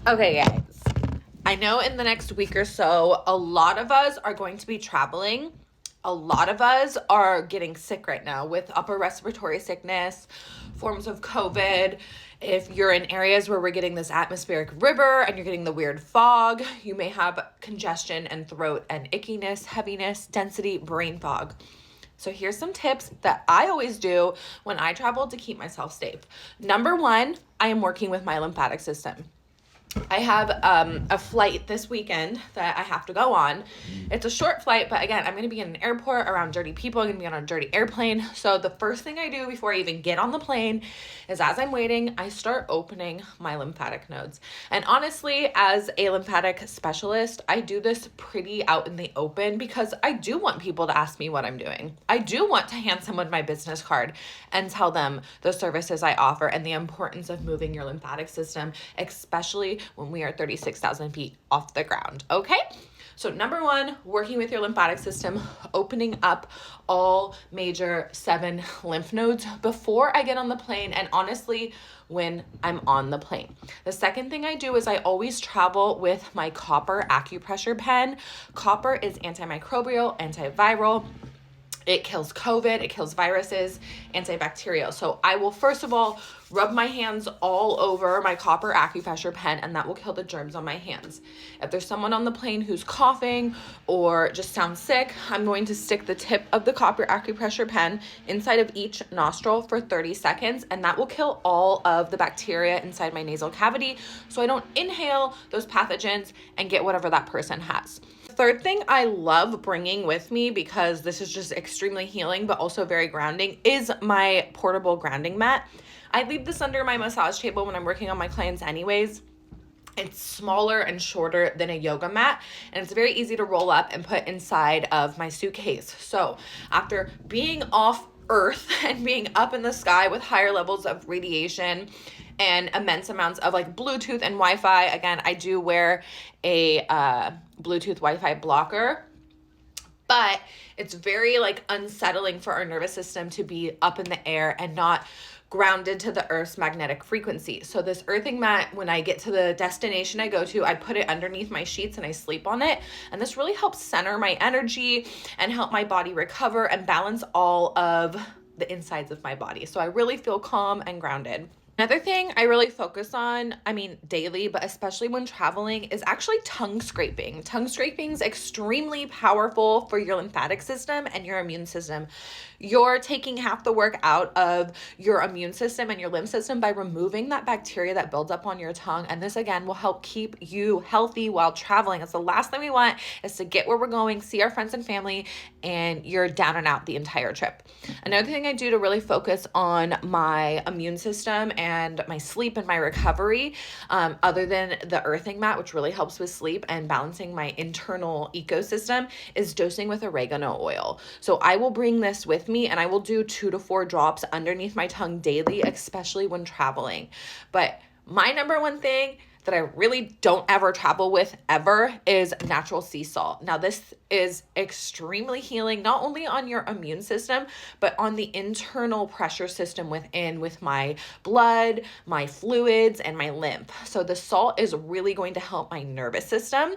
Okay, guys. I know in the next week or so, a lot of us are going to be traveling. A lot of us are getting sick right now with upper respiratory sickness, forms of COVID. If you're in areas where we're getting this atmospheric river and you're getting the weird fog, you may have congestion and throat and ickiness, heaviness, density, brain fog. So here's some tips that I always do when I travel to keep myself safe. Number one, I am working with my lymphatic system. I have a flight this weekend that I have to go on. It's a short flight, but again, I'm going to be in an airport around dirty people. I'm going to be on a dirty airplane. So the first thing I do before I even get on the plane is as I'm waiting, I start opening my lymphatic nodes. And honestly, as a lymphatic specialist, I do this pretty out in the open because I do want people to ask me what I'm doing. I do want to hand someone my business card and tell them the services I offer and the importance of moving your lymphatic system, especially when we are 36,000 feet off the ground, okay? So number one, working with your lymphatic system, opening up all major 7 lymph nodes before I get on the plane and honestly, when I'm on the plane. The second thing I do is I always travel with my copper acupressure pen. Copper is antimicrobial, antiviral. It kills COVID, it kills viruses, antibacterial. So I will first of all rub my hands all over my copper acupressure pen and that will kill the germs on my hands. If there's someone on the plane who's coughing or just sounds sick, I'm going to stick the tip of the copper acupressure pen inside of each nostril for 30 seconds and that will kill all of the bacteria inside my nasal cavity so I don't inhale those pathogens and get whatever that person has. Third thing I love bringing with me because this is just extremely healing but also very grounding is my portable grounding mat. I leave this under my massage table when I'm working on my clients anyways. It's smaller and shorter than a yoga mat and it's very easy to roll up and put inside of my suitcase. So after being off Earth and being up in the sky with higher levels of radiation and immense amounts of like Bluetooth and Wi-Fi. Again, I do wear a Bluetooth Wi-Fi blocker, but it's very like unsettling for our nervous system to be up in the air and not grounded to the Earth's magnetic frequency. So this earthing mat, when I get to the destination I go to, I put it underneath my sheets and I sleep on it. And this really helps center my energy and help my body recover and balance all of the insides of my body. So I really feel calm and grounded. Another thing I really focus on, daily, but especially when traveling, is actually tongue scraping. Tongue scraping is extremely powerful for your lymphatic system and your immune system. You're taking half the work out of your immune system and your lymph system by removing that bacteria that builds up on your tongue. And this, again, will help keep you healthy while traveling. It's the last thing we want is to get where we're going, see our friends and family, and you're down and out the entire trip. Another thing I do to really focus on my immune system and my sleep and my recovery, other than the earthing mat, which really helps with sleep and balancing my internal ecosystem, is dosing with oregano oil. So I will bring this with me and I will do 2 to 4 drops underneath my tongue daily, especially when traveling. But my number one thing that I really don't ever travel with ever is natural sea salt. Now, this is extremely healing, not only on your immune system, but on the internal pressure system within with my blood, my fluids, and my lymph. So the salt is really going to help my nervous system.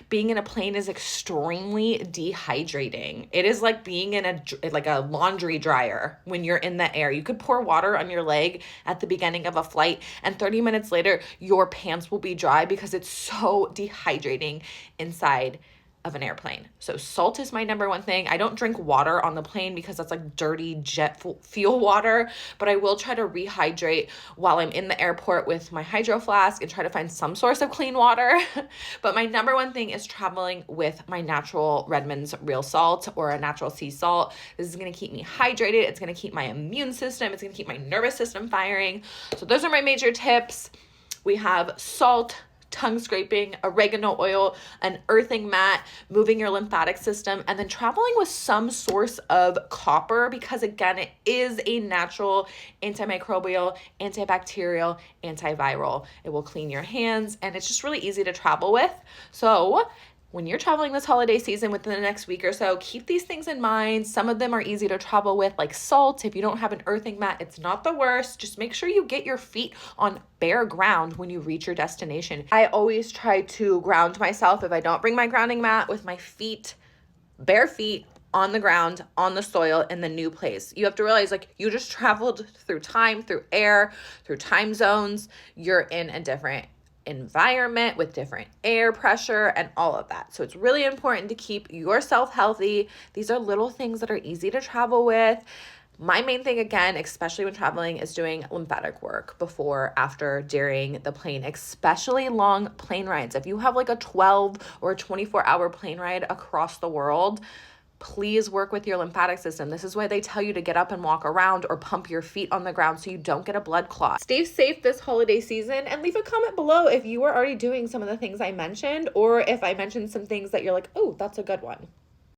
Being in a plane is extremely dehydrating. It is like being in a laundry dryer when you're in the air. You could pour water on your leg at the beginning of a flight, and 30 minutes later, your pants will be dry because it's so dehydrating inside of an airplane. So salt is my number one thing. I don't drink water on the plane because that's like dirty jet fuel water, but I will try to rehydrate while I'm in the airport with my hydro flask and try to find some source of clean water. But my number one thing is traveling with my natural Redmond's real salt or a natural sea salt. This is going to keep me hydrated. It's going to keep my immune system. It's going to keep my nervous system firing. So those are my major tips. We have salt, tongue scraping, oregano oil, an earthing mat, moving your lymphatic system, and then traveling with some source of copper because, again, it is a natural antimicrobial, antibacterial, antiviral. It will clean your hands, and it's just really easy to travel with. So when you're traveling this holiday season within the next week or so, keep these things in mind. Some of them are easy to travel with, like salt. If you don't have an earthing mat, it's not the worst. Just make sure you get your feet on bare ground when you reach your destination. I always try to ground myself if I don't bring my grounding mat, with my feet, bare feet, on the ground, on the soil, in the new place. You have to realize, like, you just traveled through time, through air, through time zones. You're in a different environment with different air pressure and all of that. So it's really important to keep yourself healthy. These are little things that are easy to travel with. My main thing, again, especially when traveling, is doing lymphatic work before, after, during the plane, especially long plane rides. If you have like a 12 or a 24-hour plane ride across the world, please work with your lymphatic system. This is why they tell you to get up and walk around or pump your feet on the ground so you don't get a blood clot. Stay safe this holiday season, and leave a comment below if you are already doing some of the things I mentioned, or if I mentioned some things that you're like, oh, that's a good one.